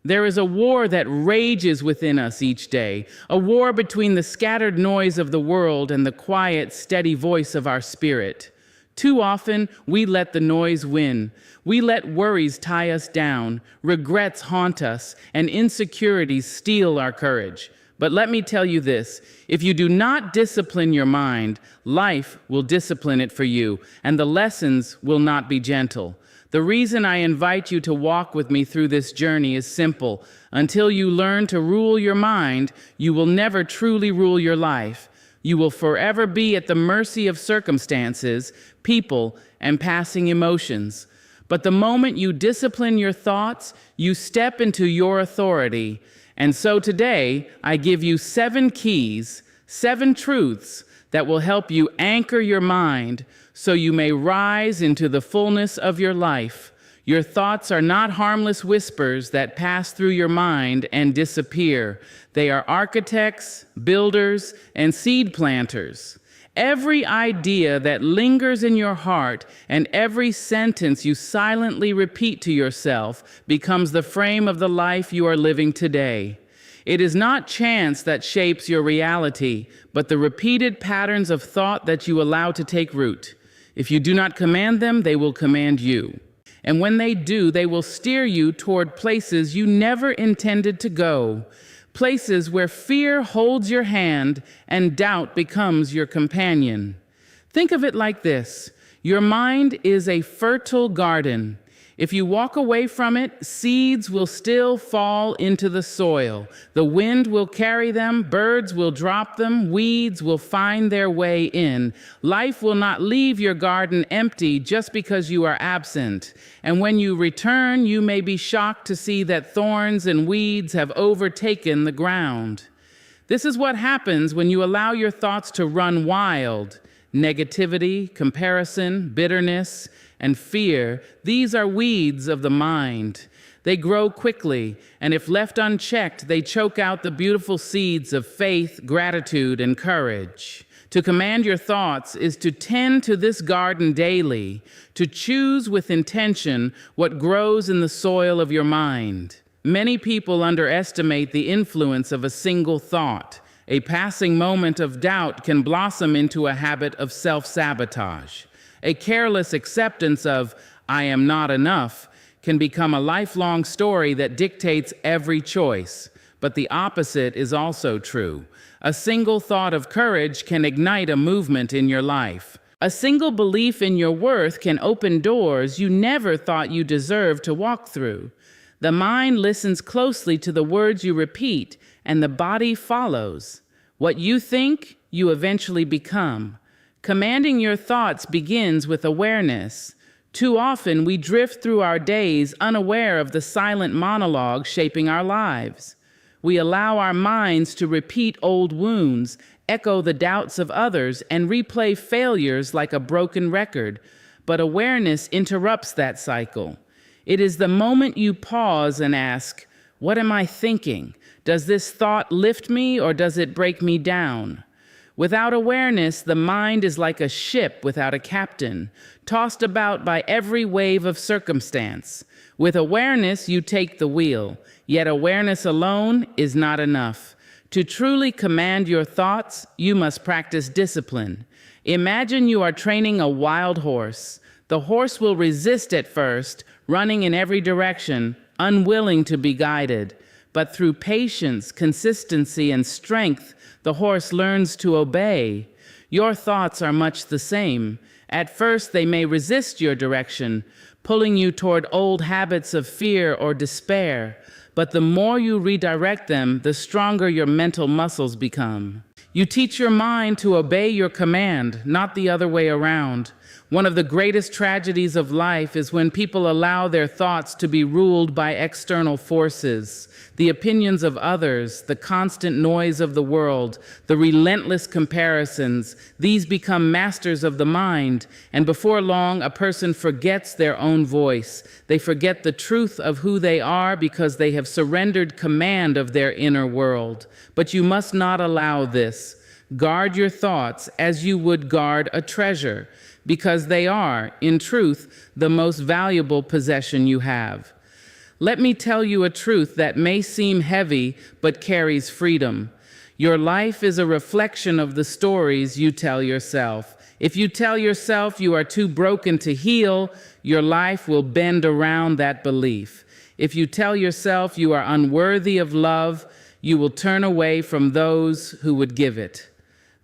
There is a war that rages within us each day, a war between the scattered noise of the world and the quiet, steady voice of our spirit. Too often, we let the noise win. We let worries tie us down, regrets haunt us, and insecurities steal our courage. But let me tell you this, if you do not discipline your mind, life will discipline it for you, and the lessons will not be gentle. The reason I invite you to walk with me through this journey is simple. Until you learn to rule your mind, you will never truly rule your life. You will forever be at the mercy of circumstances, people, and passing emotions. But the moment you discipline your thoughts, you step into your authority. And so today, I give you 7 keys, 7 truths that will help you anchor your mind so you may rise into the fullness of your life. Your thoughts are not harmless whispers that pass through your mind and disappear. They are architects, builders, and seed planters. Every idea that lingers in your heart and every sentence you silently repeat to yourself becomes the frame of the life you are living today. It is not chance that shapes your reality, but the repeated patterns of thought that you allow to take root. If you do not command them, they will command you. And when they do, they will steer you toward places you never intended to go. Places where fear holds your hand and doubt becomes your companion. Think of it like this. Your mind is a fertile garden. If you walk away from it, seeds will still fall into the soil. The wind will carry them, birds will drop them, weeds will find their way in. Life will not leave your garden empty just because you are absent. And when you return, you may be shocked to see that thorns and weeds have overtaken the ground. This is what happens when you allow your thoughts to run wild. Negativity, comparison, bitterness, and fear, these are weeds of the mind. They grow quickly, and if left unchecked, they choke out the beautiful seeds of faith, gratitude, and courage. To command your thoughts is to tend to this garden daily, to choose with intention what grows in the soil of your mind. Many people underestimate the influence of a single thought. A passing moment of doubt can blossom into a habit of self-sabotage. A careless acceptance of, "I am not enough," can become a lifelong story that dictates every choice. But the opposite is also true. A single thought of courage can ignite a movement in your life. A single belief in your worth can open doors you never thought you deserved to walk through. The mind listens closely to the words you repeat, and the body follows. What you think, you eventually become. Commanding your thoughts begins with awareness. Too often, we drift through our days unaware of the silent monologue shaping our lives. We allow our minds to repeat old wounds, echo the doubts of others, and replay failures like a broken record. But awareness interrupts that cycle. It is the moment you pause and ask, "What am I thinking? Does this thought lift me or does it break me down?" Without awareness, the mind is like a ship without a captain, tossed about by every wave of circumstance. With awareness, you take the wheel, yet awareness alone is not enough. To truly command your thoughts, you must practice discipline. Imagine you are training a wild horse. The horse will resist at first, running in every direction, unwilling to be guided. But through patience, consistency, and strength, the horse learns to obey. Your thoughts are much the same. At first, they may resist your direction, pulling you toward old habits of fear or despair. But the more you redirect them, the stronger your mental muscles become. You teach your mind to obey your command, not the other way around. One of the greatest tragedies of life is when people allow their thoughts to be ruled by external forces, the opinions of others, the constant noise of the world, the relentless comparisons. These become masters of the mind, and before long, a person forgets their own voice. They forget the truth of who they are because they have surrendered command of their inner world. But you must not allow this. Guard your thoughts as you would guard a treasure, because they are, in truth, the most valuable possession you have. Let me tell you a truth that may seem heavy but carries freedom. Your life is a reflection of the stories you tell yourself. If you tell yourself you are too broken to heal, your life will bend around that belief. If you tell yourself you are unworthy of love, you will turn away from those who would give it.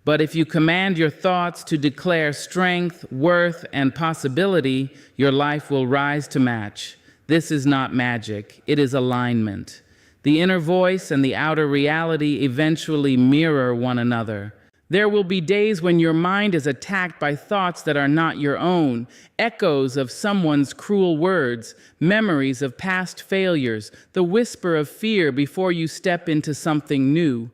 But if you command your thoughts to declare strength, worth, and possibility, your life will rise to match. This is not magic, it is alignment. The inner voice and the outer reality eventually mirror one another. There will be days when your mind is attacked by thoughts that are not your own, echoes of someone's cruel words, memories of past failures, the whisper of fear before you step into something new.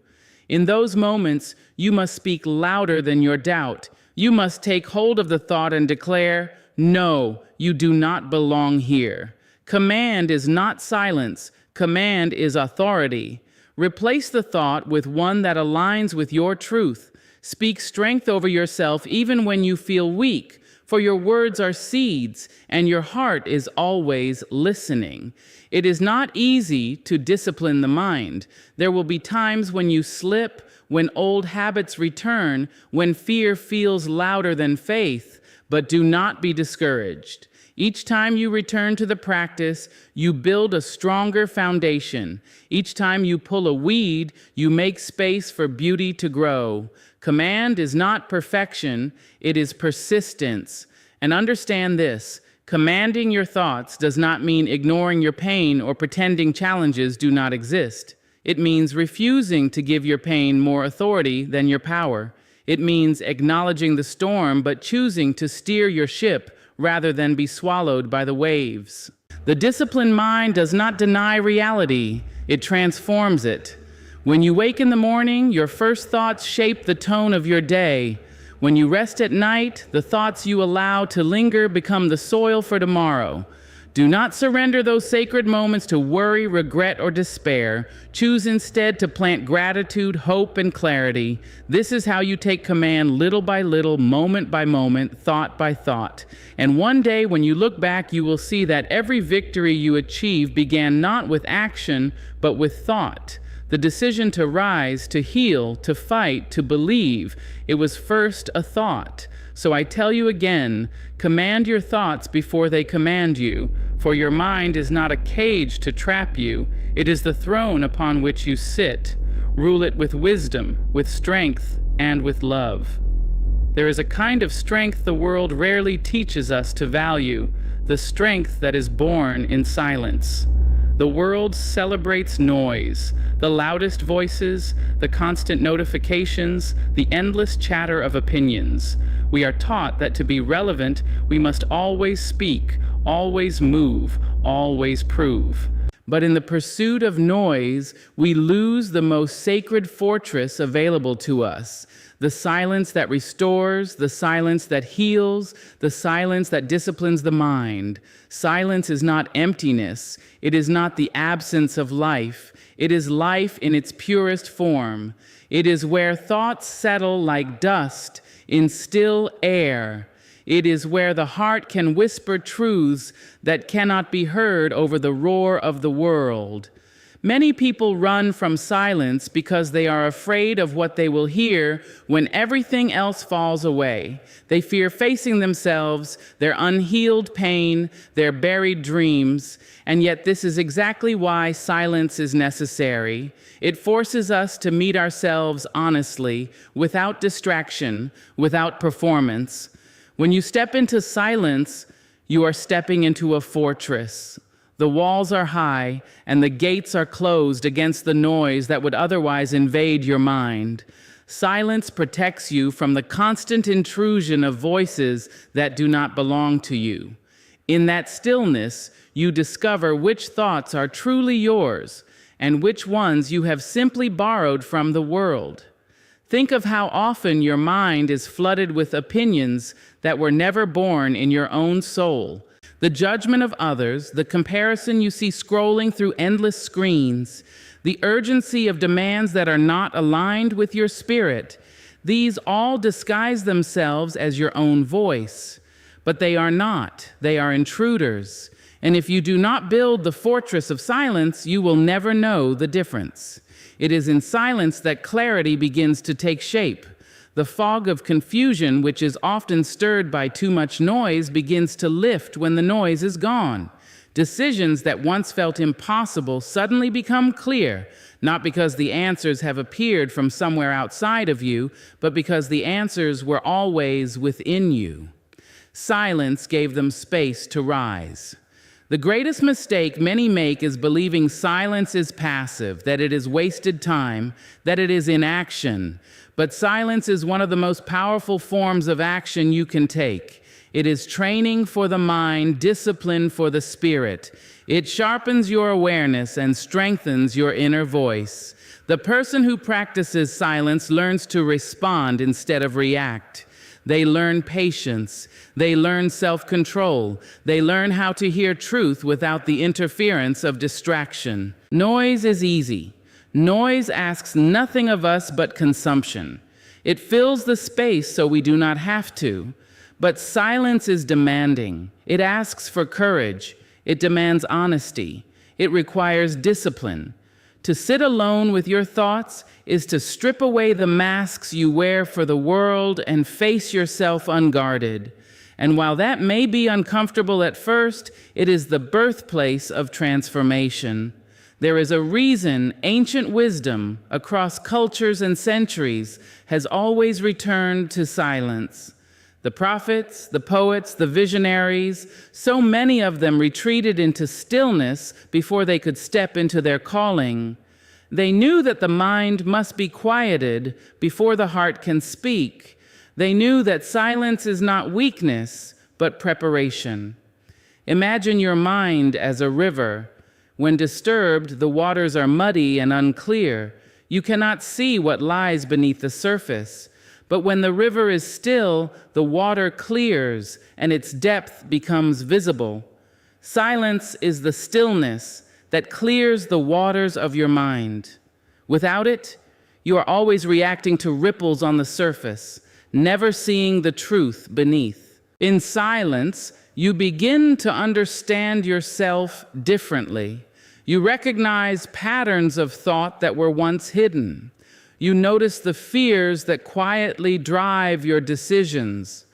In those moments, you must speak louder than your doubt. You must take hold of the thought and declare, "No, you do not belong here." Command is not silence. Command is authority. Replace the thought with one that aligns with your truth. Speak strength over yourself even when you feel weak, for your words are seeds and your heart is always listening. It is not easy to discipline the mind. There will be times when you slip, when old habits return, when fear feels louder than faith, but do not be discouraged. Each time you return to the practice, you build a stronger foundation. Each time you pull a weed, you make space for beauty to grow. Command is not perfection, it is persistence. And understand this, commanding your thoughts does not mean ignoring your pain or pretending challenges do not exist. It means refusing to give your pain more authority than your power. It means acknowledging the storm but choosing to steer your ship rather than be swallowed by the waves. The disciplined mind does not deny reality, it transforms it. When you wake in the morning, your first thoughts shape the tone of your day. When you rest at night, the thoughts you allow to linger become the soil for tomorrow. Do not surrender those sacred moments to worry, regret, or despair. Choose instead to plant gratitude, hope, and clarity. This is how you take command little by little, moment by moment, thought by thought. And one day when you look back, you will see that every victory you achieve began not with action, but with thought. The decision to rise, to heal, to fight, to believe, it was first a thought. So I tell you again, command your thoughts before they command you, for your mind is not a cage to trap you, it is the throne upon which you sit. Rule it with wisdom, with strength, and with love. There is a kind of strength the world rarely teaches us to value, the strength that is born in silence. The world celebrates noise, the loudest voices, the constant notifications, the endless chatter of opinions. We are taught that to be relevant, we must always speak, always move, always prove. But in the pursuit of noise, we lose the most sacred fortress available to us. The silence that restores, the silence that heals, the silence that disciplines the mind. Silence is not emptiness. It is not the absence of life. It is life in its purest form. It is where thoughts settle like dust in still air. It is where the heart can whisper truths that cannot be heard over the roar of the world. Many people run from silence because they are afraid of what they will hear when everything else falls away. They fear facing themselves, their unhealed pain, their buried dreams, and yet this is exactly why silence is necessary. It forces us to meet ourselves honestly, without distraction, without performance. When you step into silence, you are stepping into a fortress. The walls are high, and the gates are closed against the noise that would otherwise invade your mind. Silence protects you from the constant intrusion of voices that do not belong to you. In that stillness, you discover which thoughts are truly yours and which ones you have simply borrowed from the world. Think of how often your mind is flooded with opinions that were never born in your own soul. The judgment of others, the comparison you see scrolling through endless screens, the urgency of demands that are not aligned with your spirit, these all disguise themselves as your own voice. But they are not. They are intruders. And if you do not build the fortress of silence, you will never know the difference. It is in silence that clarity begins to take shape. The fog of confusion, which is often stirred by too much noise, begins to lift when the noise is gone. Decisions that once felt impossible suddenly become clear, not because the answers have appeared from somewhere outside of you, but because the answers were always within you. Silence gave them space to rise. The greatest mistake many make is believing silence is passive, that it is wasted time, that it is inaction. But silence is one of the most powerful forms of action you can take. It is training for the mind, discipline for the spirit. It sharpens your awareness and strengthens your inner voice. The person who practices silence learns to respond instead of react. They learn patience. They learn self-control. They learn how to hear truth without the interference of distraction. Noise is easy. Noise asks nothing of us but consumption. It fills the space so we do not have to. But silence is demanding. It asks for courage. It demands honesty. It requires discipline. To sit alone with your thoughts is to strip away the masks you wear for the world and face yourself unguarded. And while that may be uncomfortable at first, it is the birthplace of transformation. There is a reason ancient wisdom, across cultures and centuries, has always returned to silence. The prophets, the poets, the visionaries, so many of them retreated into stillness before they could step into their calling. They knew that the mind must be quieted before the heart can speak. They knew that silence is not weakness, but preparation. Imagine your mind as a river. When disturbed, the waters are muddy and unclear. You cannot see what lies beneath the surface. But when the river is still, the water clears and its depth becomes visible. Silence is the stillness that clears the waters of your mind. Without it, you are always reacting to ripples on the surface, never seeing the truth beneath. In silence, you begin to understand yourself differently. You recognize patterns of thought that were once hidden. You notice the fears that quietly drive your decisions.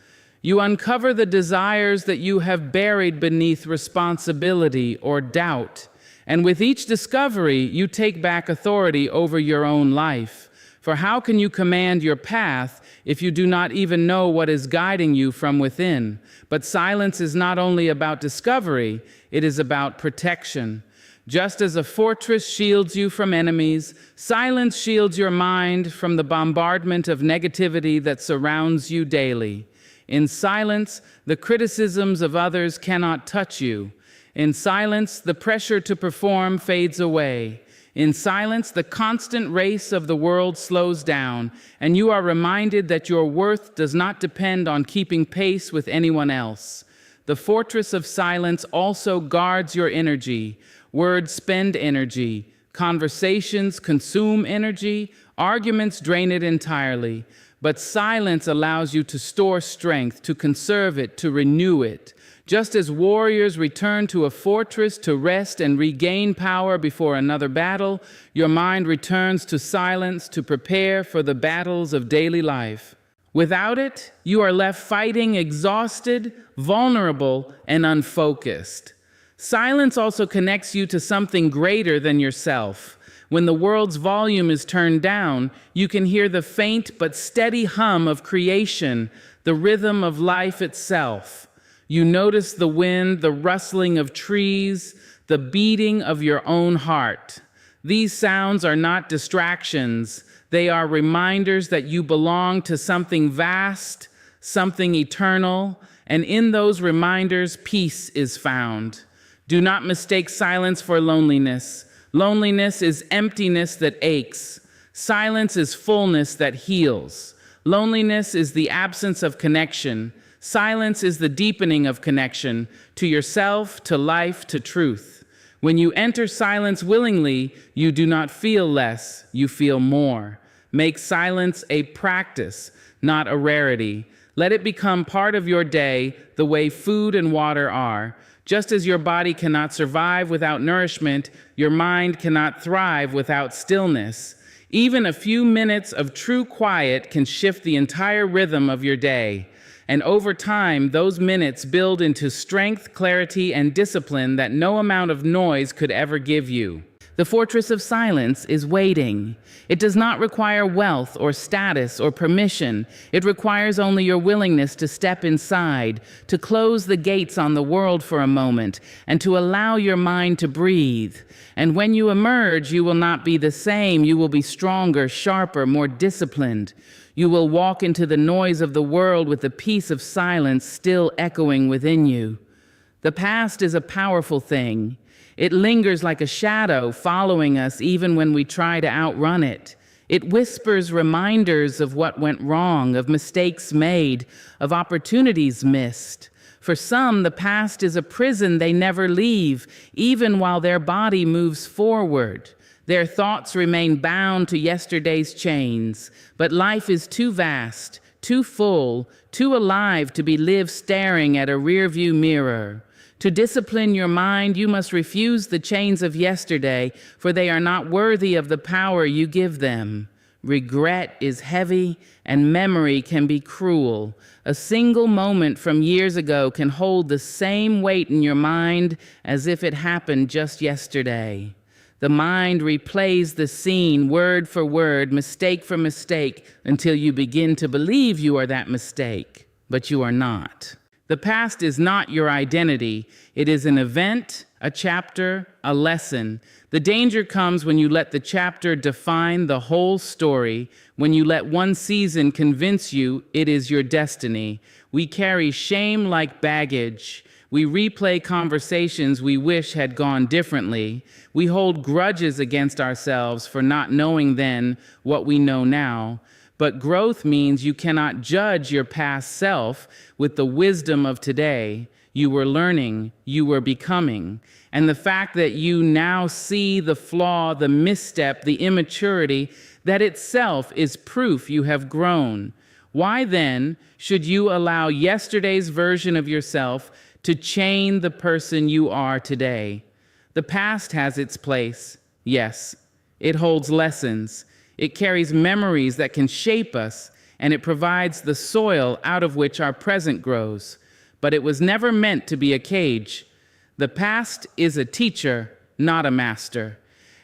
You uncover the desires that you have buried beneath responsibility or doubt. And with each discovery, you take back authority over your own life. For how can you command your path if you do not even know what is guiding you from within? But silence is not only about discovery, it is about protection. Just as a fortress shields you from enemies, silence shields your mind from the bombardment of negativity that surrounds you daily. In silence, the criticisms of others cannot touch you. In silence, the pressure to perform fades away. In silence, the constant race of the world slows down, and you are reminded that your worth does not depend on keeping pace with anyone else. The fortress of silence also guards your energy. Words spend energy. Conversations consume energy. Arguments drain it entirely. But silence allows you to store strength, to conserve it, to renew it. Just as warriors return to a fortress to rest and regain power before another battle, your mind returns to silence to prepare for the battles of daily life. Without it, you are left fighting, exhausted, vulnerable, and unfocused. Silence also connects you to something greater than yourself. When the world's volume is turned down, you can hear the faint but steady hum of creation, the rhythm of life itself. You notice the wind, the rustling of trees, the beating of your own heart. These sounds are not distractions. They are reminders that you belong to something vast, something eternal, and in those reminders, peace is found. Do not mistake silence for loneliness. Loneliness is emptiness that aches. Silence is fullness that heals. Loneliness is the absence of connection. Silence is the deepening of connection to yourself, to life, to truth. When you enter silence willingly, you do not feel less, you feel more. Make silence a practice, not a rarity. Let it become part of your day the way food and water are. Just as your body cannot survive without nourishment, your mind cannot thrive without stillness. Even a few minutes of true quiet can shift the entire rhythm of your day. And over time, those minutes build into strength, clarity, and discipline that no amount of noise could ever give you. The fortress of silence is waiting. It does not require wealth or status or permission. It requires only your willingness to step inside, to close the gates on the world for a moment, and to allow your mind to breathe. And when you emerge, you will not be the same. You will be stronger, sharper, more disciplined. You will walk into the noise of the world with the peace of silence still echoing within you. The past is a powerful thing. It lingers like a shadow, following us even when we try to outrun it. It whispers reminders of what went wrong, of mistakes made, of opportunities missed. For some, the past is a prison they never leave, even while their body moves forward. Their thoughts remain bound to yesterday's chains, but life is too vast, too full, too alive to be lived staring at a rearview mirror. To discipline your mind, you must refuse the chains of yesterday, for they are not worthy of the power you give them. Regret is heavy, and memory can be cruel. A single moment from years ago can hold the same weight in your mind as if it happened just yesterday. The mind replays the scene word for word, mistake for mistake, until you begin to believe you are that mistake, but you are not. The past is not your identity. It is an event, a chapter, a lesson. The danger comes when you let the chapter define the whole story, when you let one season convince you it is your destiny. We carry shame like baggage. We replay conversations we wish had gone differently. We hold grudges against ourselves for not knowing then what we know now. But growth means you cannot judge your past self with the wisdom of today. You were learning, you were becoming. And the fact that you now see the flaw, the misstep, the immaturity, that itself is proof you have grown. Why then should you allow yesterday's version of yourself to chain the person you are today? The past has its place, yes. It holds lessons. It carries memories that can shape us, and it provides the soil out of which our present grows. But it was never meant to be a cage. The past is a teacher, not a master.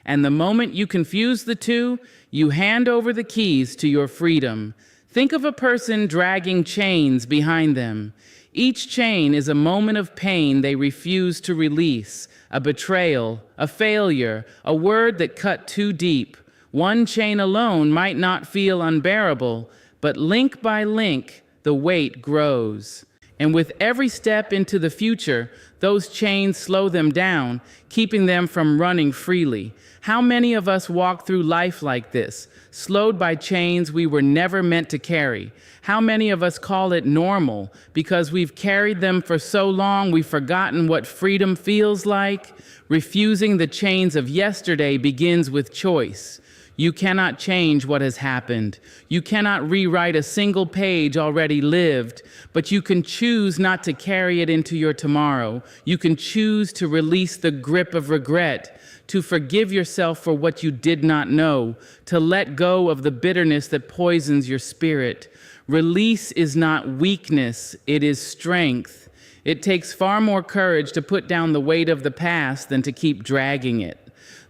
And the moment you confuse the two, you hand over the keys to your freedom. Think of a person dragging chains behind them. Each chain is a moment of pain they refuse to release, a betrayal, a failure, a word that cut too deep. One chain alone might not feel unbearable, but link by link, the weight grows. And with every step into the future, those chains slow them down, keeping them from running freely. How many of us walk through life like this, slowed by chains we were never meant to carry? How many of us call it normal because we've carried them for so long we've forgotten what freedom feels like? Refusing the chains of yesterday begins with choice. You cannot change what has happened. You cannot rewrite a single page already lived, but you can choose not to carry it into your tomorrow. You can choose to release the grip of regret, to forgive yourself for what you did not know, to let go of the bitterness that poisons your spirit. Release is not weakness, it is strength. It takes far more courage to put down the weight of the past than to keep dragging it.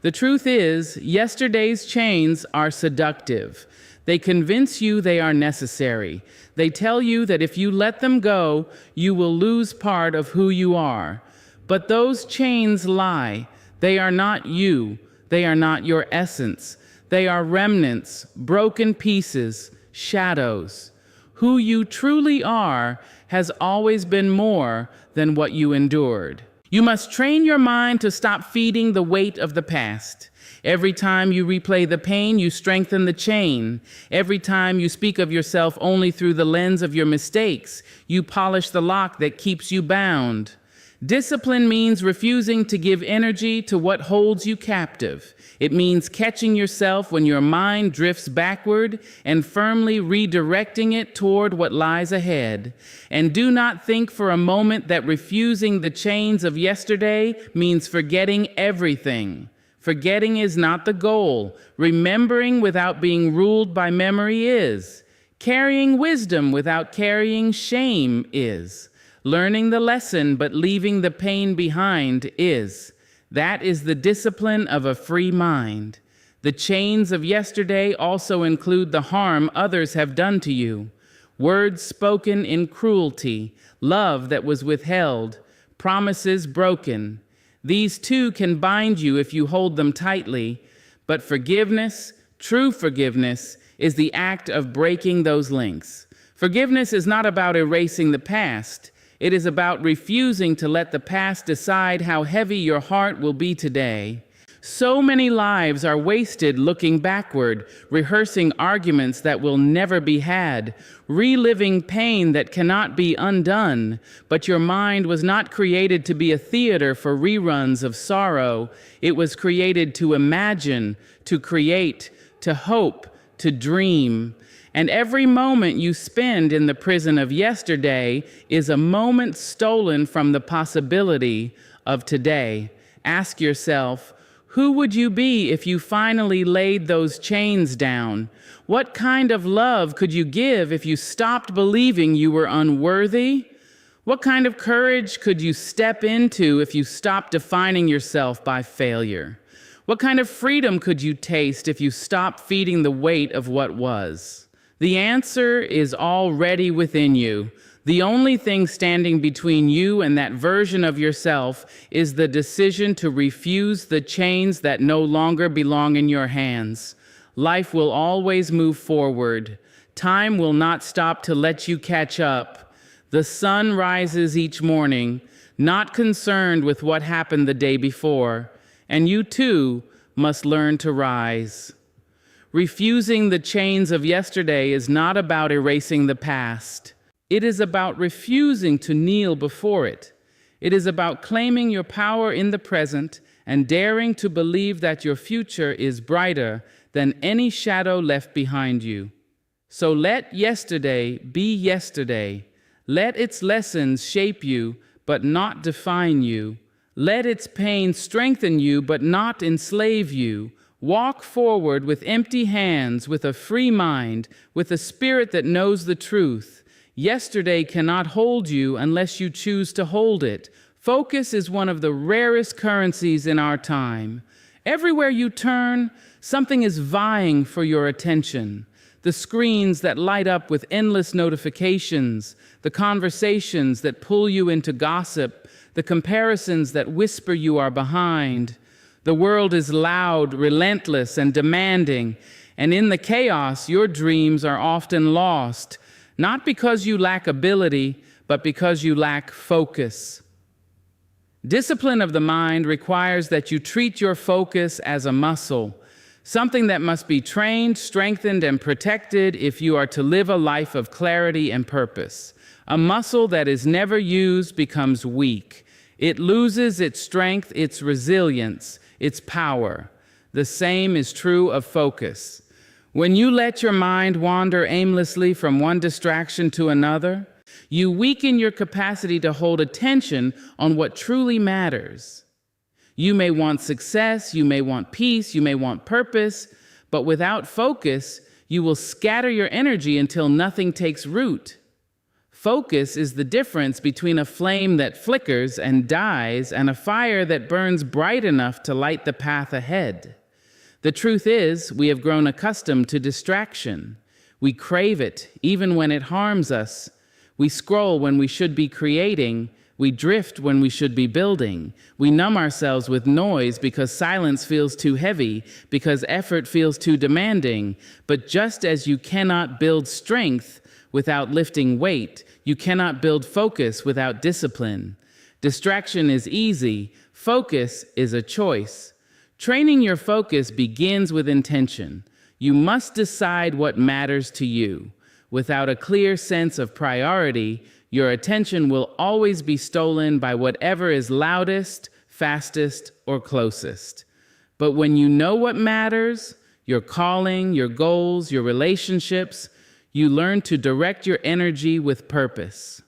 The truth is, yesterday's chains are seductive. They convince you they are necessary. They tell you that if you let them go, you will lose part of who you are. But those chains lie. They are not you. They are not your essence. They are remnants, broken pieces, shadows. Who you truly are has always been more than what you endured. You must train your mind to stop feeding the weight of the past. Every time you replay the pain, you strengthen the chain. Every time you speak of yourself only through the lens of your mistakes, you polish the lock that keeps you bound. Discipline means refusing to give energy to what holds you captive. It means catching yourself when your mind drifts backward and firmly redirecting it toward what lies ahead. And do not think for a moment that refusing the chains of yesterday means forgetting everything. Forgetting is not the goal. Remembering without being ruled by memory is. Carrying wisdom without carrying shame is. Learning the lesson but leaving the pain behind is. That is the discipline of a free mind. The chains of yesterday also include the harm others have done to you. Words spoken in cruelty, love that was withheld, promises broken. These too can bind you if you hold them tightly, but forgiveness, true forgiveness, is the act of breaking those links. Forgiveness is not about erasing the past. It is about refusing to let the past decide how heavy your heart will be today. So many lives are wasted looking backward, rehearsing arguments that will never be had, reliving pain that cannot be undone. But your mind was not created to be a theater for reruns of sorrow. It was created to imagine, to create, to hope, to dream. And every moment you spend in the prison of yesterday is a moment stolen from the possibility of today. Ask yourself, who would you be if you finally laid those chains down? What kind of love could you give if you stopped believing you were unworthy? What kind of courage could you step into if you stopped defining yourself by failure? What kind of freedom could you taste if you stopped feeding the weight of what was? The answer is already within you. The only thing standing between you and that version of yourself is the decision to refuse the chains that no longer belong in your hands. Life will always move forward. Time will not stop to let you catch up. The sun rises each morning, not concerned with what happened the day before, and you too must learn to rise. Refusing the chains of yesterday is not about erasing the past. It is about refusing to kneel before it. It is about claiming your power in the present and daring to believe that your future is brighter than any shadow left behind you. So let yesterday be yesterday. Let its lessons shape you, but not define you. Let its pain strengthen you, but not enslave you. Walk forward with empty hands, with a free mind, with a spirit that knows the truth. Yesterday cannot hold you unless you choose to hold it. Focus is one of the rarest currencies in our time. Everywhere you turn, something is vying for your attention. The screens that light up with endless notifications, the conversations that pull you into gossip, the comparisons that whisper you are behind. The world is loud, relentless, and demanding, and in the chaos, your dreams are often lost. Not because you lack ability, but because you lack focus. Discipline of the mind requires that you treat your focus as a muscle, something that must be trained, strengthened, and protected if you are to live a life of clarity and purpose. A muscle that is never used becomes weak. It loses its strength, its resilience, its power. The same is true of focus. When you let your mind wander aimlessly from one distraction to another, you weaken your capacity to hold attention on what truly matters. You may want success, you may want peace, you may want purpose, but without focus, you will scatter your energy until nothing takes root. Focus is the difference between a flame that flickers and dies and a fire that burns bright enough to light the path ahead. The truth is, we have grown accustomed to distraction. We crave it, even when it harms us. We scroll when we should be creating. We drift when we should be building. We numb ourselves with noise because silence feels too heavy, because effort feels too demanding. But just as you cannot build strength without lifting weight, you cannot build focus without discipline. Distraction is easy. Focus is a choice. Training your focus begins with intention. You must decide what matters to you. Without a clear sense of priority, your attention will always be stolen by whatever is loudest, fastest, or closest. But when you know what matters, your calling, your goals, your relationships, you learn to direct your energy with purpose.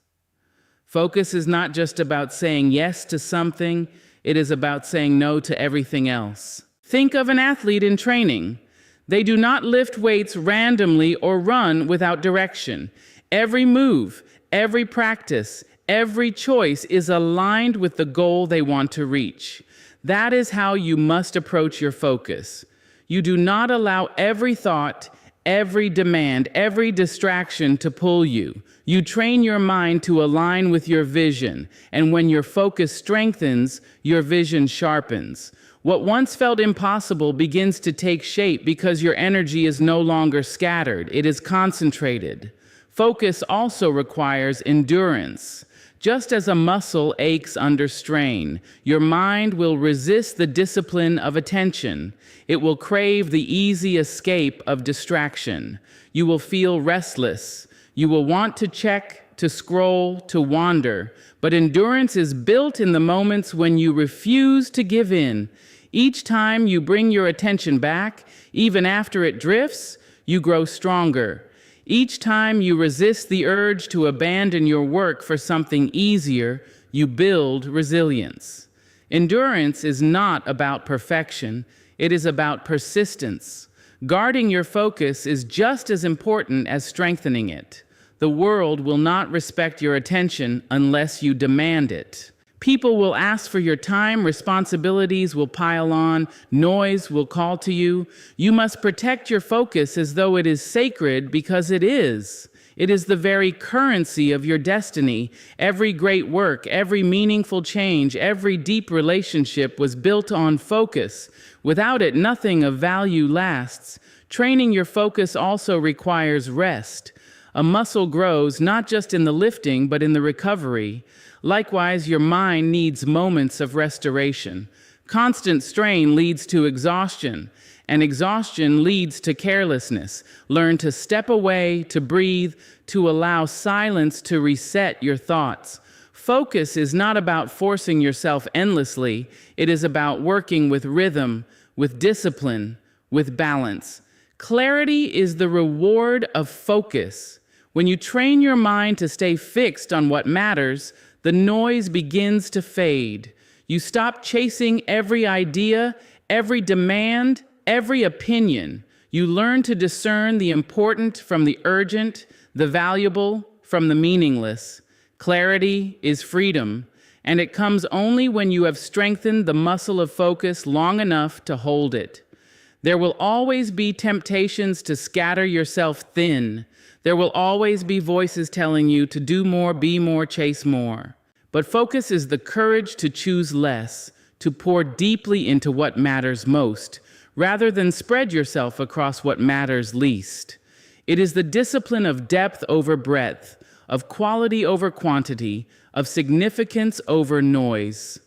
Focus is not just about saying yes to something, it is about saying no to everything else. Think of an athlete in training. They do not lift weights randomly or run without direction. Every move, every practice, every choice is aligned with the goal they want to reach. That is how you must approach your focus. You do not allow every thought, every demand, every distraction to pull you. You train your mind to align with your vision, and when your focus strengthens, your vision sharpens. What once felt impossible begins to take shape because your energy is no longer scattered, it is concentrated. Focus also requires endurance. Just as a muscle aches under strain, your mind will resist the discipline of attention. It will crave the easy escape of distraction. You will feel restless. You will want to check, to scroll, to wander. But endurance is built in the moments when you refuse to give in. Each time you bring your attention back, even after it drifts, you grow stronger. Each time you resist the urge to abandon your work for something easier, you build resilience. Endurance is not about perfection, it is about persistence. Guarding your focus is just as important as strengthening it. The world will not respect your attention unless you demand it. People will ask for your time, responsibilities will pile on, noise will call to you. You must protect your focus as though it is sacred because it is. It is the very currency of your destiny. Every great work, every meaningful change, every deep relationship was built on focus. Without it, nothing of value lasts. Training your focus also requires rest. A muscle grows not just in the lifting, but in the recovery. Likewise, your mind needs moments of restoration. Constant strain leads to exhaustion, and exhaustion leads to carelessness. Learn to step away, to breathe, to allow silence to reset your thoughts. Focus is not about forcing yourself endlessly. It is about working with rhythm, with discipline, with balance. Clarity is the reward of focus. When you train your mind to stay fixed on what matters, the noise begins to fade. You stop chasing every idea, every demand, every opinion. You learn to discern the important from the urgent, the valuable from the meaningless. Clarity is freedom, and it comes only when you have strengthened the muscle of focus long enough to hold it. There will always be temptations to scatter yourself thin. There will always be voices telling you to do more, be more, chase more. But focus is the courage to choose less, to pour deeply into what matters most, rather than spread yourself across what matters least. It is the discipline of depth over breadth, of quality over quantity, of significance over noise.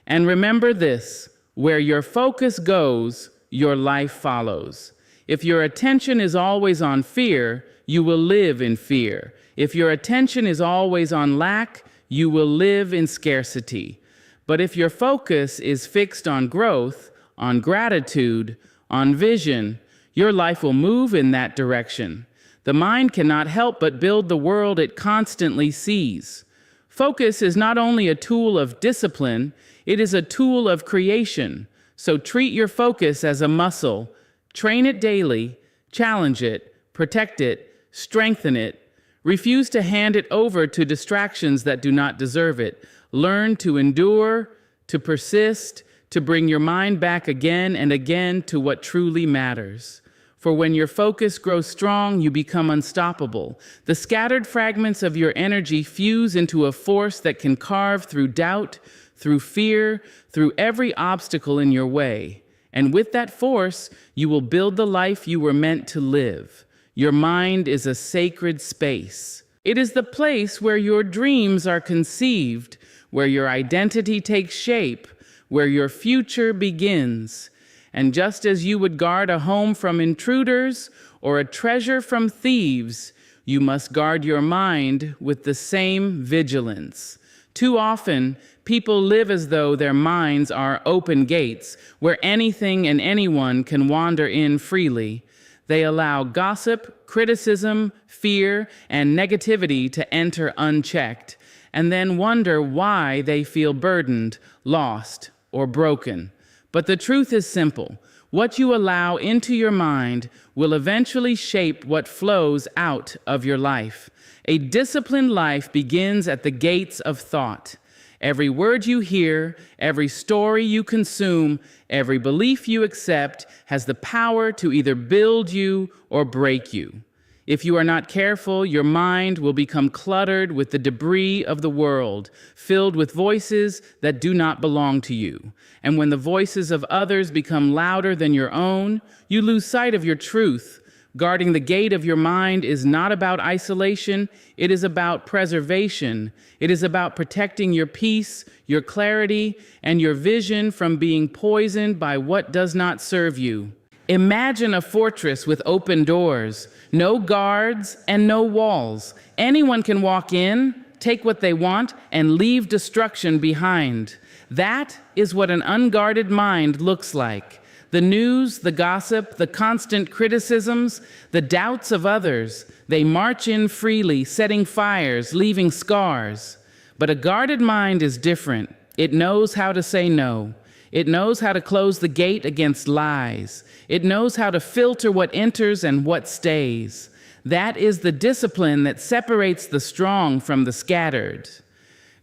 And remember this, where your focus goes, your life follows. If your attention is always on fear, you will live in fear. If your attention is always on lack, you will live in scarcity. But if your focus is fixed on growth, on gratitude, on vision, your life will move in that direction. The mind cannot help but build the world it constantly sees. Focus is not only a tool of discipline, it is a tool of creation. So treat your focus as a muscle. Train it daily, challenge it, protect it, strengthen it. Refuse to hand it over to distractions that do not deserve it. Learn to endure, to persist, to bring your mind back again and again to what truly matters. For when your focus grows strong, you become unstoppable. The scattered fragments of your energy fuse into a force that can carve through doubt, through fear, through every obstacle in your way. And with that force, you will build the life you were meant to live. Your mind is a sacred space. It is the place where your dreams are conceived, where your identity takes shape, where your future begins. And just as you would guard a home from intruders or a treasure from thieves, you must guard your mind with the same vigilance. Too often, people live as though their minds are open gates where anything and anyone can wander in freely. They allow gossip, criticism, fear, and negativity to enter unchecked, and then wonder why they feel burdened, lost, or broken. But the truth is simple. What you allow into your mind will eventually shape what flows out of your life. A disciplined life begins at the gates of thought. Every word you hear, every story you consume, every belief you accept has the power to either build you or break you. If you are not careful, your mind will become cluttered with the debris of the world, filled with voices that do not belong to you. And when the voices of others become louder than your own, you lose sight of your truth. Guarding the gate of your mind is not about isolation, it is about preservation. It is about protecting your peace, your clarity, and your vision from being poisoned by what does not serve you. Imagine a fortress with open doors, no guards and no walls. Anyone can walk in, take what they want, and leave destruction behind. That is what an unguarded mind looks like. The news, the gossip, the constant criticisms, the doubts of others, they march in freely, setting fires, leaving scars. But a guarded mind is different. It knows how to say no. It knows how to close the gate against lies. It knows how to filter what enters and what stays. That is the discipline that separates the strong from the scattered.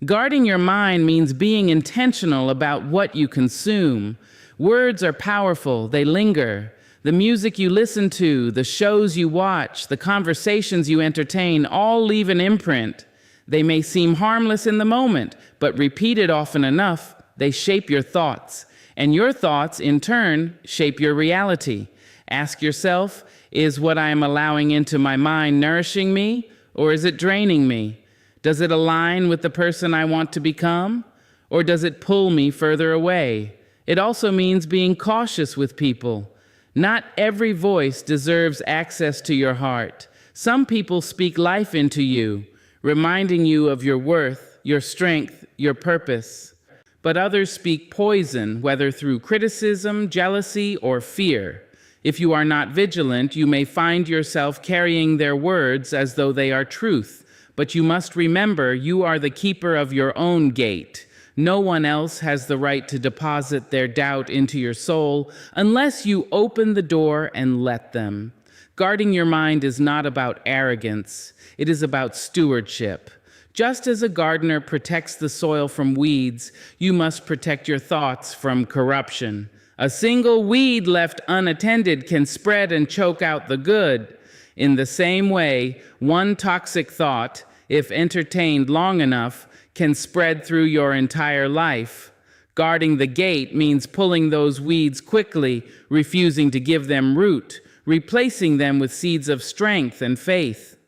Guarding your mind means being intentional about what you consume. Words are powerful, they linger. The music you listen to, the shows you watch, the conversations you entertain all leave an imprint. They may seem harmless in the moment, but repeated often enough, they shape your thoughts. And your thoughts, in turn, shape your reality. Ask yourself, is what I am allowing into my mind nourishing me, or is it draining me? Does it align with the person I want to become, or does it pull me further away? It also means being cautious with people. Not every voice deserves access to your heart. Some people speak life into you, reminding you of your worth, your strength, your purpose. But others speak poison, whether through criticism, jealousy, or fear. If you are not vigilant, you may find yourself carrying their words as though they are truth. But you must remember you are the keeper of your own gate. No one else has the right to deposit their doubt into your soul unless you open the door and let them. Guarding your mind is not about arrogance. It is about stewardship. Just as a gardener protects the soil from weeds, you must protect your thoughts from corruption. A single weed left unattended can spread and choke out the good. In the same way, one toxic thought, if entertained long enough, can spread through your entire life. Guarding the gate means pulling those weeds quickly, refusing to give them root, replacing them with seeds of strength and faith.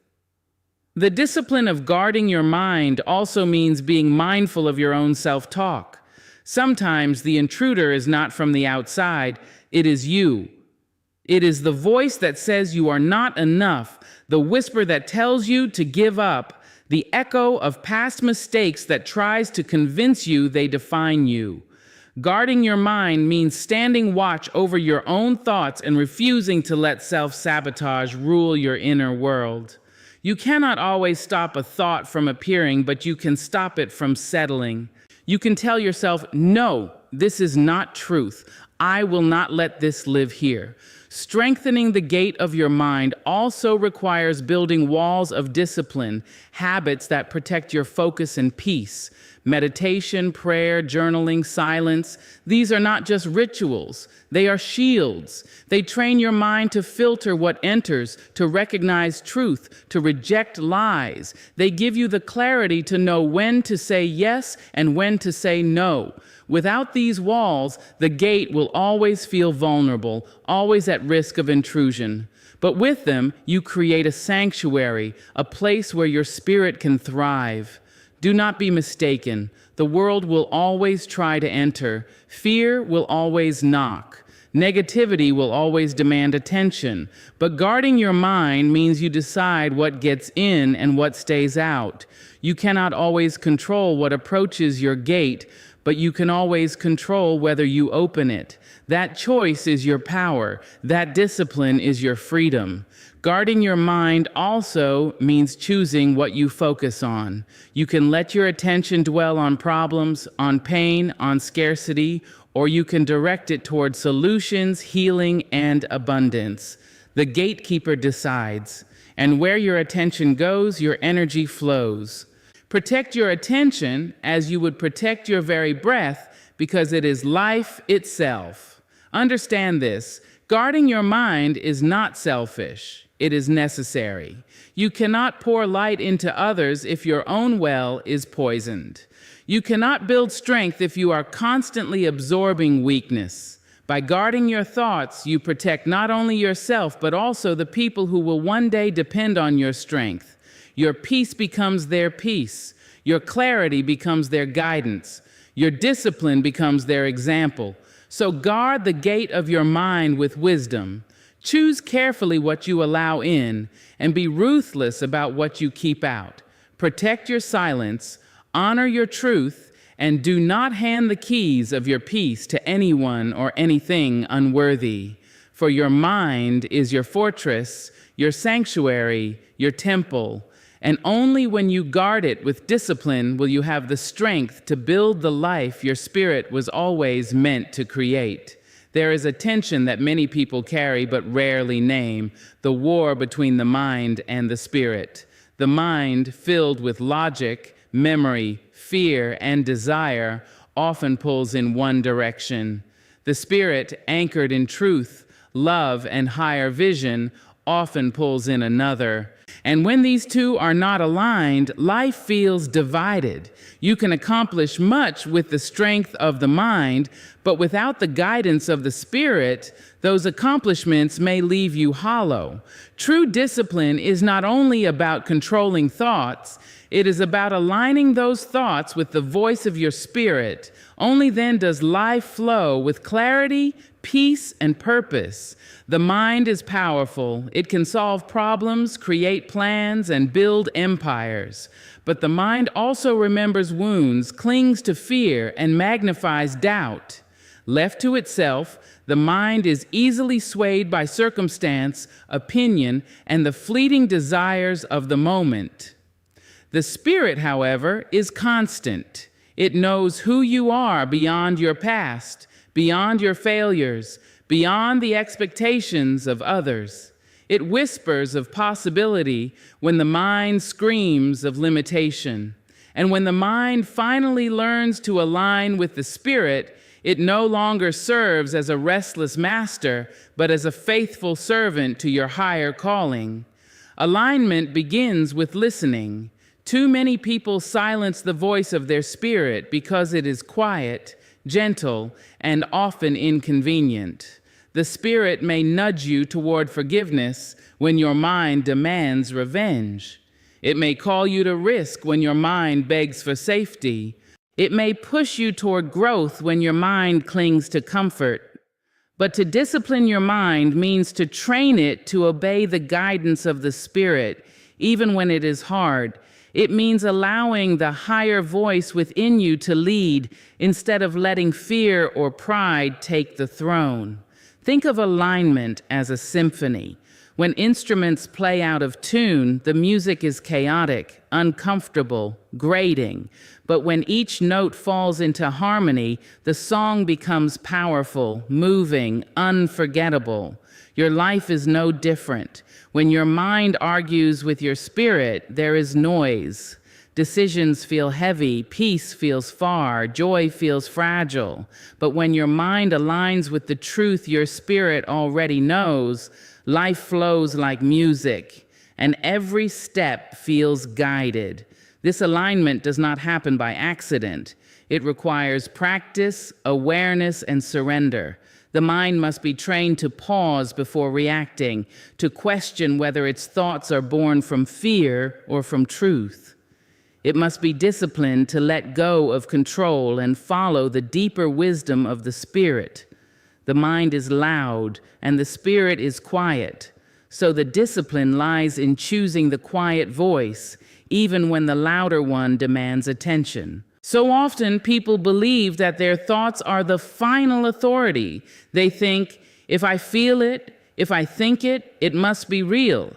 The discipline of guarding your mind also means being mindful of your own self-talk. Sometimes the intruder is not from the outside, it is you. It is the voice that says you are not enough, the whisper that tells you to give up, the echo of past mistakes that tries to convince you they define you. Guarding your mind means standing watch over your own thoughts and refusing to let self-sabotage rule your inner world. You cannot always stop a thought from appearing, but you can stop it from settling. You can tell yourself, no, this is not truth. I will not let this live here. Strengthening the gate of your mind also requires building walls of discipline, habits that protect your focus and peace. Meditation, prayer, journaling, silence, these are not just rituals, they are shields. They train your mind to filter what enters, to recognize truth, to reject lies. They give you the clarity to know when to say yes and when to say no. Without these walls, the gate will always feel vulnerable, always at risk of intrusion. But with them, you create a sanctuary, a place where your spirit can thrive. Do not be mistaken. The world will always try to enter. Fear will always knock. Negativity will always demand attention, but guarding your mind means you decide what gets in and what stays out. You cannot always control what approaches your gate, but you can always control whether you open it. That choice is your power. That discipline is your freedom. Guarding your mind also means choosing what you focus on. You can let your attention dwell on problems, on pain, on scarcity, or you can direct it toward solutions, healing, and abundance. The gatekeeper decides, and where your attention goes, your energy flows. Protect your attention as you would protect your very breath, because it is life itself. Understand this: guarding your mind is not selfish. It is necessary. You cannot pour light into others if your own well is poisoned. You cannot build strength if you are constantly absorbing weakness. By guarding your thoughts, you protect not only yourself, but also the people who will one day depend on your strength. Your peace becomes their peace. Your clarity becomes their guidance. Your discipline becomes their example. So guard the gate of your mind with wisdom. Choose carefully what you allow in, and be ruthless about what you keep out. Protect your silence, honor your truth, and do not hand the keys of your peace to anyone or anything unworthy. For your mind is your fortress, your sanctuary, your temple, and only when you guard it with discipline will you have the strength to build the life your spirit was always meant to create. There is a tension that many people carry but rarely name: the war between the mind and the spirit. The mind, filled with logic, memory, fear, and desire, often pulls in one direction. The spirit, anchored in truth, love, and higher vision, often pulls in another. And when these two are not aligned, life feels divided. You can accomplish much with the strength of the mind, but without the guidance of the spirit, those accomplishments may leave you hollow. True discipline is not only about controlling thoughts, it is about aligning those thoughts with the voice of your spirit. Only then does life flow with clarity, peace, and purpose. The mind is powerful. It can solve problems, create plans, and build empires. But the mind also remembers wounds, clings to fear, and magnifies doubt. Left to itself, the mind is easily swayed by circumstance, opinion, and the fleeting desires of the moment. The spirit, however, is constant. It knows who you are beyond your past, beyond your failures, beyond the expectations of others. It whispers of possibility when the mind screams of limitation. And when the mind finally learns to align with the spirit, it no longer serves as a restless master, but as a faithful servant to your higher calling. Alignment begins with listening. Too many people silence the voice of their spirit because it is quiet, gentle, and often inconvenient. The spirit may nudge you toward forgiveness when your mind demands revenge. It may call you to risk when your mind begs for safety. It may push you toward growth when your mind clings to comfort. But to discipline your mind means to train it to obey the guidance of the spirit, even when it is hard. It means allowing the higher voice within you to lead instead of letting fear or pride take the throne. Think of alignment as a symphony. When instruments play out of tune, the music is chaotic, uncomfortable, grating. But when each note falls into harmony, the song becomes powerful, moving, unforgettable. Your life is no different. When your mind argues with your spirit, there is noise. Decisions feel heavy, peace feels far, joy feels fragile. But when your mind aligns with the truth your spirit already knows, life flows like music, and every step feels guided. This alignment does not happen by accident. It requires practice, awareness, and surrender. The mind must be trained to pause before reacting, to question whether its thoughts are born from fear or from truth. It must be disciplined to let go of control and follow the deeper wisdom of the spirit. The mind is loud and the spirit is quiet. So the discipline lies in choosing the quiet voice, even when the louder one demands attention. So often people believe that their thoughts are the final authority. They think, if I feel it, if I think it, it must be real.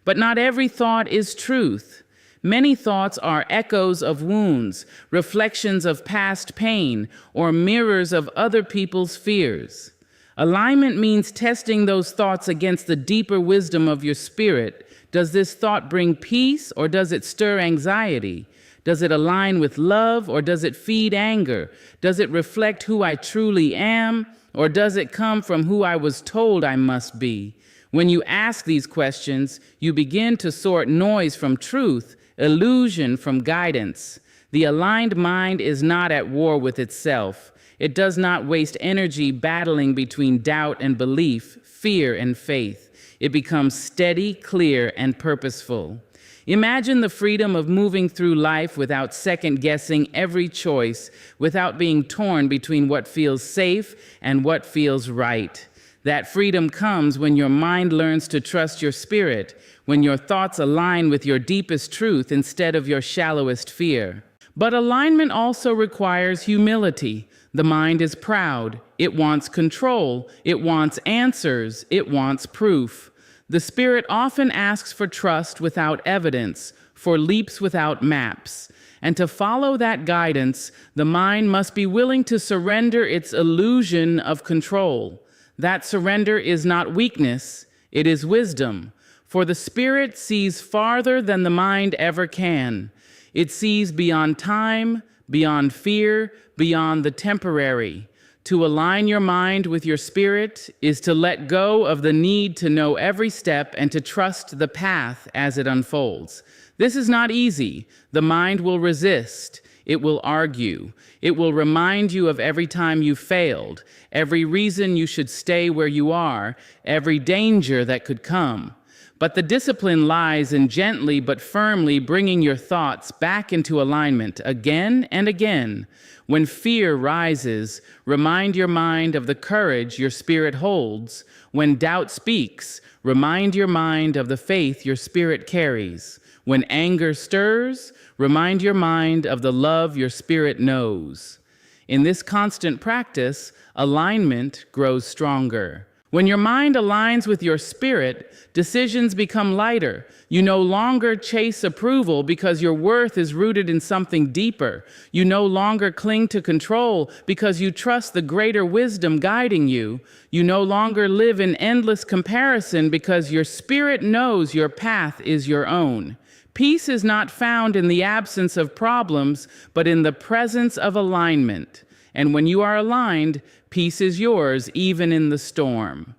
But not every thought is truth. Many thoughts are echoes of wounds, reflections of past pain, or mirrors of other people's fears. Alignment means testing those thoughts against the deeper wisdom of your spirit. Does this thought bring peace, or does it stir anxiety? Does it align with love, or does it feed anger? Does it reflect who I truly am, or does it come from who I was told I must be? When you ask these questions, you begin to sort noise from truth, illusion from guidance. The aligned mind is not at war with itself. It does not waste energy battling between doubt and belief, fear and faith. It becomes steady, clear, and purposeful. Imagine the freedom of moving through life without second-guessing every choice, without being torn between what feels safe and what feels right. That freedom comes when your mind learns to trust your spirit, when your thoughts align with your deepest truth instead of your shallowest fear. But alignment also requires humility. The mind is proud. It wants control. It wants answers. It wants proof. The spirit often asks for trust without evidence, for leaps without maps. And to follow that guidance, the mind must be willing to surrender its illusion of control. That surrender is not weakness, it is wisdom. For the spirit sees farther than the mind ever can. It sees beyond time, beyond fear, beyond the temporary. To align your mind with your spirit is to let go of the need to know every step and to trust the path as it unfolds. This is not easy. The mind will resist. It will argue. It will remind you of every time you failed, every reason you should stay where you are, every danger that could come. But the discipline lies in gently but firmly bringing your thoughts back into alignment again and again. When fear rises, remind your mind of the courage your spirit holds. When doubt speaks, remind your mind of the faith your spirit carries. When anger stirs, remind your mind of the love your spirit knows. In this constant practice, alignment grows stronger. When your mind aligns with your spirit, decisions become lighter. You no longer chase approval because your worth is rooted in something deeper. You no longer cling to control because you trust the greater wisdom guiding you. You no longer live in endless comparison because your spirit knows your path is your own. Peace is not found in the absence of problems, but in the presence of alignment. And when you are aligned, peace is yours even in the storm.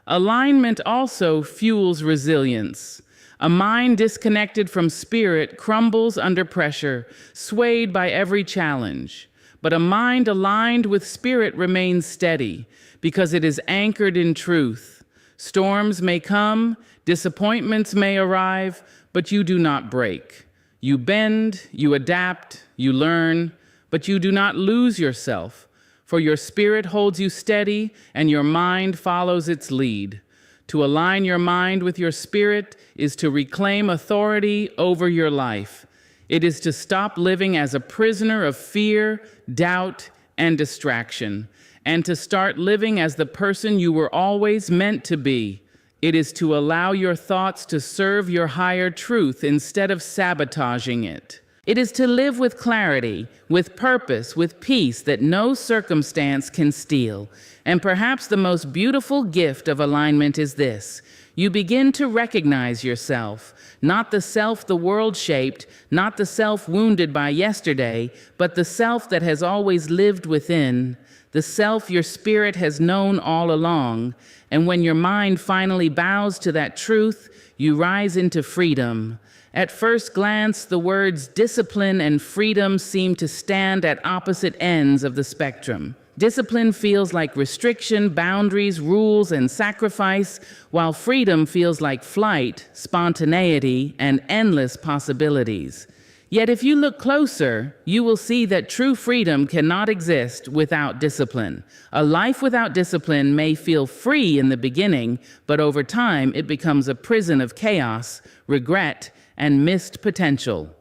Alignment also fuels resilience. A mind disconnected from spirit crumbles under pressure, swayed by every challenge. But a mind aligned with spirit remains steady because it is anchored in truth. Storms may come, disappointments may arrive, but you do not break. You bend, you adapt, you learn, but you do not lose yourself, for your spirit holds you steady and your mind follows its lead. To align your mind with your spirit is to reclaim authority over your life. It is to stop living as a prisoner of fear, doubt, and distraction, and to start living as the person you were always meant to be. It is to allow your thoughts to serve your higher truth instead of sabotaging it. It is to live with clarity, with purpose, with peace that no circumstance can steal. And perhaps the most beautiful gift of alignment is this: you begin to recognize yourself, not the self the world shaped, not the self wounded by yesterday, but the self that has always lived within, the self your spirit has known all along. And when your mind finally bows to that truth, you rise into freedom. At first glance, the words discipline and freedom seem to stand at opposite ends of the spectrum. Discipline feels like restriction, boundaries, rules, and sacrifice, while freedom feels like flight, spontaneity, and endless possibilities. Yet if you look closer, you will see that true freedom cannot exist without discipline. A life without discipline may feel free in the beginning, but over time it becomes a prison of chaos, regret, and missed potential.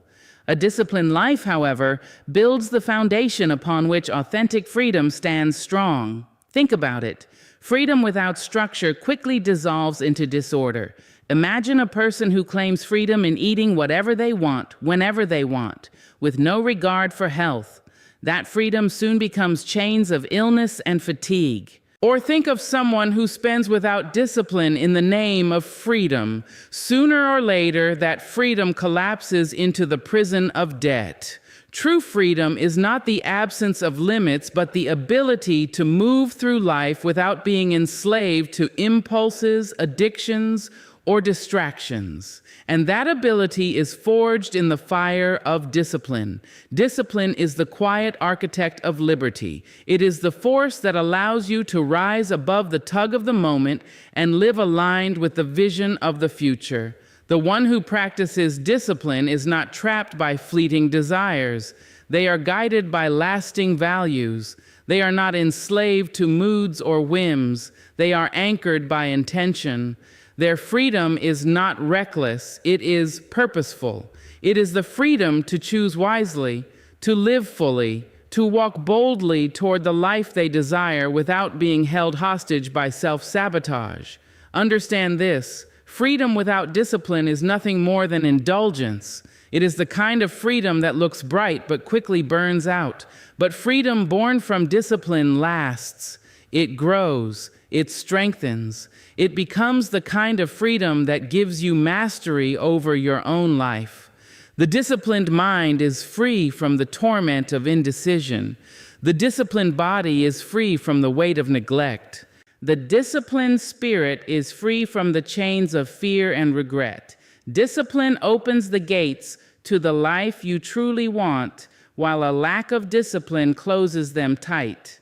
A disciplined life, however, builds the foundation upon which authentic freedom stands strong. Think about it. Freedom without structure quickly dissolves into disorder. Imagine a person who claims freedom in eating whatever they want, whenever they want, with no regard for health. That freedom soon becomes chains of illness and fatigue. Or think of someone who spends without discipline in the name of freedom. Sooner or later, that freedom collapses into the prison of debt. True freedom is not the absence of limits, but the ability to move through life without being enslaved to impulses, addictions, or distractions. And that ability is forged in the fire of discipline. Discipline is the quiet architect of liberty. It is the force that allows you to rise above the tug of the moment and live aligned with the vision of the future. The one who practices discipline is not trapped by fleeting desires. They are guided by lasting values. They are not enslaved to moods or whims. They are anchored by intention. Their freedom is not reckless, it is purposeful. It is the freedom to choose wisely, to live fully, to walk boldly toward the life they desire without being held hostage by self-sabotage. Understand this, freedom without discipline is nothing more than indulgence. It is the kind of freedom that looks bright but quickly burns out. But freedom born from discipline lasts. It grows. It strengthens. It becomes the kind of freedom that gives you mastery over your own life. The disciplined mind is free from the torment of indecision. The disciplined body is free from the weight of neglect. The disciplined spirit is free from the chains of fear and regret. Discipline opens the gates to the life you truly want, while a lack of discipline closes them tight.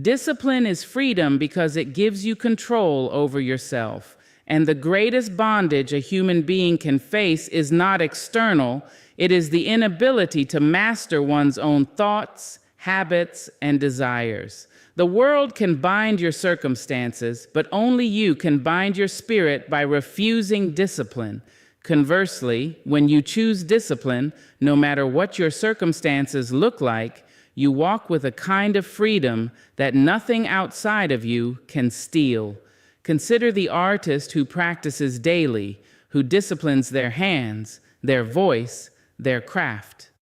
Discipline is freedom because it gives you control over yourself. And the greatest bondage a human being can face is not external, it is the inability to master one's own thoughts, habits, and desires. The world can bind your circumstances, but only you can bind your spirit by refusing discipline. Conversely, when you choose discipline, no matter what your circumstances look like, you walk with a kind of freedom that nothing outside of you can steal. Consider the artist who practices daily, who disciplines their hands, their voice, their craft.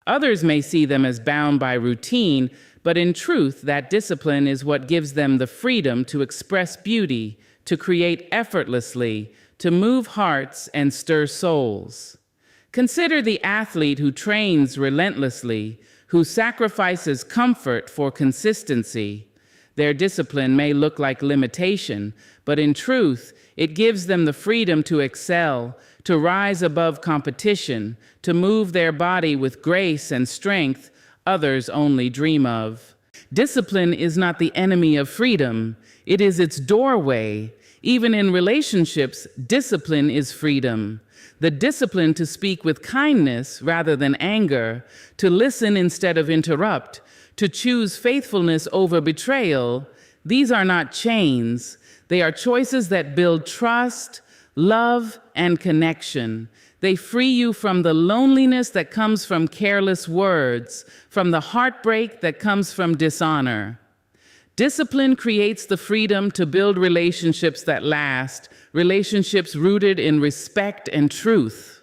Others may see them as bound by routine, but in truth, that discipline is what gives them the freedom to express beauty, to create effortlessly, to move hearts and stir souls. Consider the athlete who trains relentlessly, who sacrifices comfort for consistency. Their discipline may look like limitation, but in truth, it gives them the freedom to excel, to rise above competition, to move their body with grace and strength others only dream of. Discipline is not the enemy of freedom, it is its doorway. Even in relationships, discipline is freedom. The discipline to speak with kindness rather than anger, to listen instead of interrupt, to choose faithfulness over betrayal. These are not chains. They are choices that build trust, love, and connection. They free you from the loneliness that comes from careless words, from the heartbreak that comes from dishonor. Discipline creates the freedom to build relationships that last, relationships rooted in respect and truth.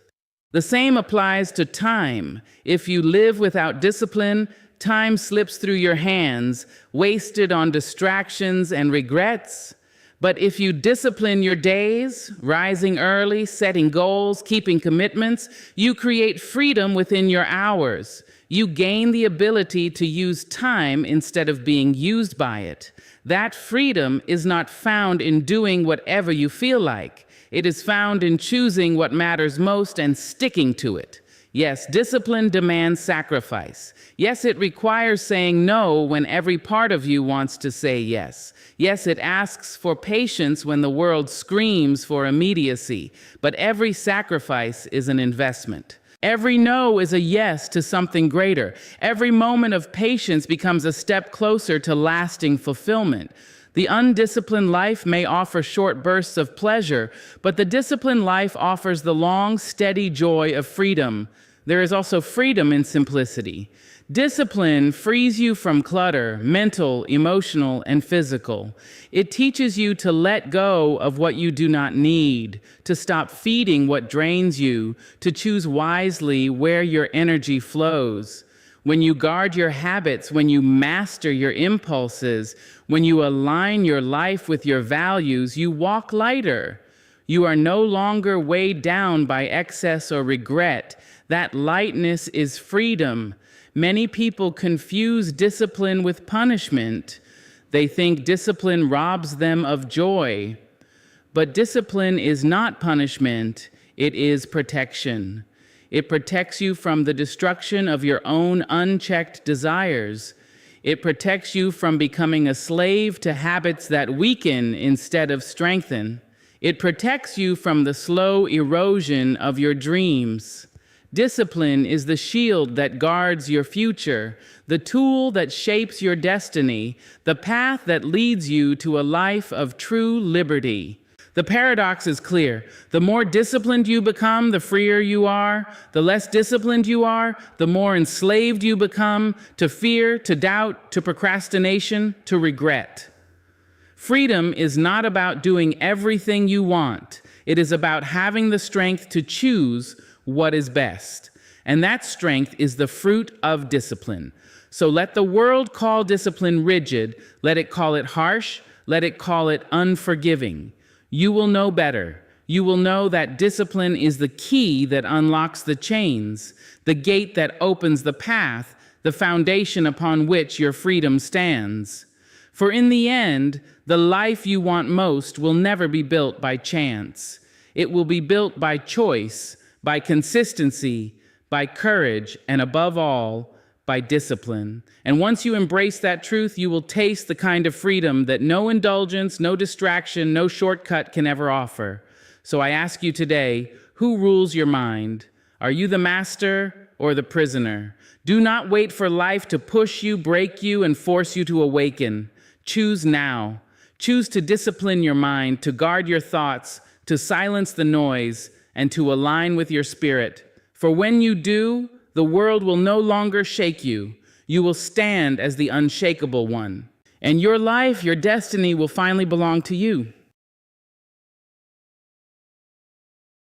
The same applies to time. If you live without discipline, time slips through your hands, wasted on distractions and regrets. But if you discipline your days, rising early, setting goals, keeping commitments, you create freedom within your hours. You gain the ability to use time instead of being used by it. That freedom is not found in doing whatever you feel like. It is found in choosing what matters most and sticking to it. Yes, discipline demands sacrifice. Yes, it requires saying no when every part of you wants to say yes. Yes, it asks for patience when the world screams for immediacy. But every sacrifice is an investment. Every no is a yes to something greater. Every moment of patience becomes a step closer to lasting fulfillment. The undisciplined life may offer short bursts of pleasure, but the disciplined life offers the long, steady joy of freedom. There is also freedom in simplicity. Discipline frees you from clutter, mental, emotional, and physical. It teaches you to let go of what you do not need, to stop feeding what drains you, to choose wisely where your energy flows. When you guard your habits, when you master your impulses, when you align your life with your values, you walk lighter. You are no longer weighed down by excess or regret. That lightness is freedom. Many people confuse discipline with punishment. They think discipline robs them of joy. But discipline is not punishment, it is protection. It protects you from the destruction of your own unchecked desires. It protects you from becoming a slave to habits that weaken instead of strengthen. It protects you from the slow erosion of your dreams. Discipline is the shield that guards your future, the tool that shapes your destiny, the path that leads you to a life of true liberty. The paradox is clear. The more disciplined you become, the freer you are. The less disciplined you are, the more enslaved you become to fear, to doubt, to procrastination, to regret. Freedom is not about doing everything you want. It is about having the strength to choose what is best. And that strength is the fruit of discipline. So let the world call discipline rigid, let it call it harsh, let it call it unforgiving. You will know better. You will know that discipline is the key that unlocks the chains, the gate that opens the path, the foundation upon which your freedom stands. For in the end, the life you want most will never be built by chance. It will be built by choice, by consistency, by courage, and above all, by discipline. And once you embrace that truth, you will taste the kind of freedom that no indulgence, no distraction, no shortcut can ever offer. So I ask you today, who rules your mind? Are you the master or the prisoner? Do not wait for life to push you, break you, and force you to awaken. Choose now. Choose to discipline your mind, to guard your thoughts, to silence the noise, and to align with your spirit. For when you do, the world will no longer shake you. You will stand as the unshakable one. And your life, your destiny will finally belong to you.